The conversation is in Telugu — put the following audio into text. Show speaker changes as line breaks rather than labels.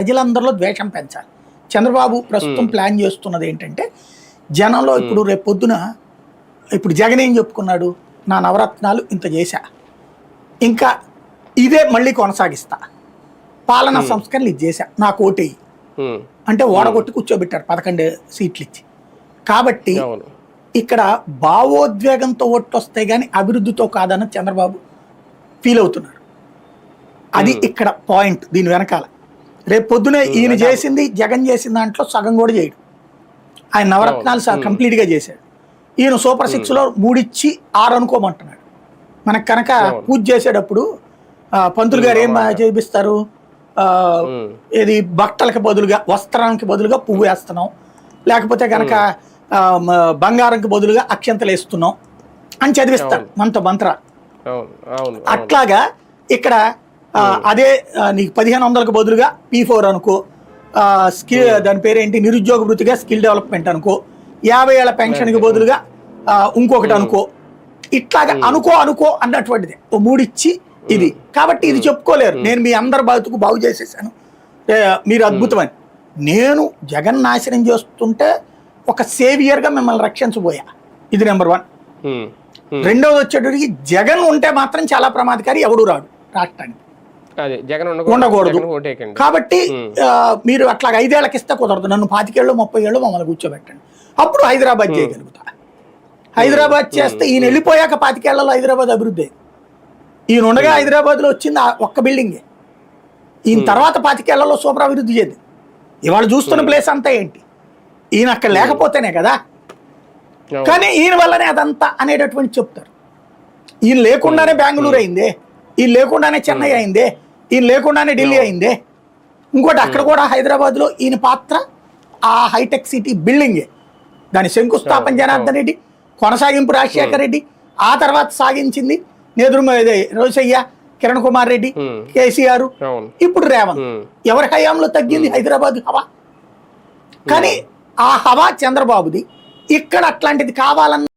ప్రజలందరిలో ద్వేషం పెంచాలి. చంద్రబాబు ప్రస్తుతం ప్లాన్ చేస్తున్నది ఏంటంటే, జనంలో ఇప్పుడు రేపు పొద్దున ఇప్పుడు జగన్ ఏం చెప్పుకున్నాడు, నా నవరత్నాలు ఇంత చేశా, ఇంకా ఇదే మళ్ళీ కొనసాగిస్తా, పాలనా సంస్కరణలు ఇది చేశా, నాకు ఓటేయి అంటే ఓడగొట్టి కూర్చోబెట్టారు 11 సీట్లు ఇచ్చి. కాబట్టి ఇక్కడ భావోద్వేగంతో ఓట్లు వస్తాయి కానీ అభివృద్ధితో కాదని చంద్రబాబు ఫీల్ అవుతున్నారు. అది ఇక్కడ పాయింట్. దీని వెనకాల రేపు పొద్దునే ఈయన చేసింది జగన్ చేసిన దాంట్లో సగం కూడా చేయడు. ఆయన నవరత్నాలు కంప్లీట్గా చేశాడు. ఈయన సూపర్ 6లో 3 ఇచ్చి 6 అనుకోమంటున్నాడు. మనకు కనుక పూజ చేసేటప్పుడు పంతులు గారు ఏం చేపిస్తారు, ఏది బట్టలకు బదులుగా వస్త్రానికి బదులుగా పువ్వు వేస్తున్నాం, లేకపోతే కనుక బంగారంకి బదులుగా అక్షంతలు వేస్తున్నాం అని చదివిస్తారు మంత్ర. అట్లాగా ఇక్కడ అదే నీకు 1500కు బదులుగా P4 అనుకో, స్కిల్ దాని పేరేంటి నిరుద్యోగ వృత్తిగా స్కిల్ డెవలప్మెంట్ అనుకో, 50 ఏళ్ల పెన్షన్కి బదులుగా ఇంకొకటి అనుకో, ఇట్లాగా అనుకో అన్నటువంటిది 3 ఇచ్చి ఇది. కాబట్టి ఇది చెప్పుకోలేరు, నేను మీ అందరి బతుకు బాగు చేసేసాను, మీరు అద్భుతమని. నేను జగన్ నాశనం చేస్తుంటే ఒక సేవియర్గా మిమ్మల్ని రక్షించబోయా, ఇది నెంబర్ 1. రెండవది వచ్చేటప్పటికి జగన్ ఉంటే మాత్రం చాలా ప్రమాదకారి, ఎవడు రాడు రాష్ట్రానికి, ఉండకూడదు. కాబట్టి మీరు అట్లా 5 ఏళ్ళకి ఇస్తే కుదరదు, నన్ను 25 ఏళ్ళు 30 ఏళ్ళు మమ్మల్ని కూర్చోబెట్టండి, అప్పుడు హైదరాబాద్ చేయగలుగుతా. హైదరాబాద్ చేస్తే ఈయన వెళ్ళిపోయాక 25 ఏళ్లలో హైదరాబాద్ అభివృద్ధి అయింది. ఈయన ఉండగా హైదరాబాద్లో వచ్చింది ఒక్క బిల్డింగే. ఈయన తర్వాత 25 ఏళ్లలో సూపర్ అభివృద్ధి చేద్ది. ఇవాళ చూస్తున్న ప్లేస్ అంతా ఏంటి, ఈయన అక్కడ లేకపోతేనే కదా. కానీ ఈయన వల్లనే అదంతా అనేటటువంటి చెప్తారు. ఈయన లేకుండానే బెంగళూరు అయిందే, ఈయన లేకుండానే చెన్నై అయిందే, ఈయన లేకుండానే ఢిల్లీ అయిందే. ఇంకోటి అక్కడ కూడా హైదరాబాద్లో ఈయన పాత్ర ఆ హైటెక్ సిటీ బిల్డింగే. దాని శంకుస్థాపన జనార్దన్ రెడ్డి, కొనసాగింపు రాజశేఖర రెడ్డి, ఆ తర్వాత సాగించింది రోసయ్య, కిరణ్ కుమార్ రెడ్డి, కేసీఆర్, ఇప్పుడు రేవంత్. ఎవరి హయాంలో తగ్గింది హైదరాబాద్ హవా? కానీ ఆ హవా చంద్రబాబుది. ఇక్కడ అట్లాంటిది కావాలన్న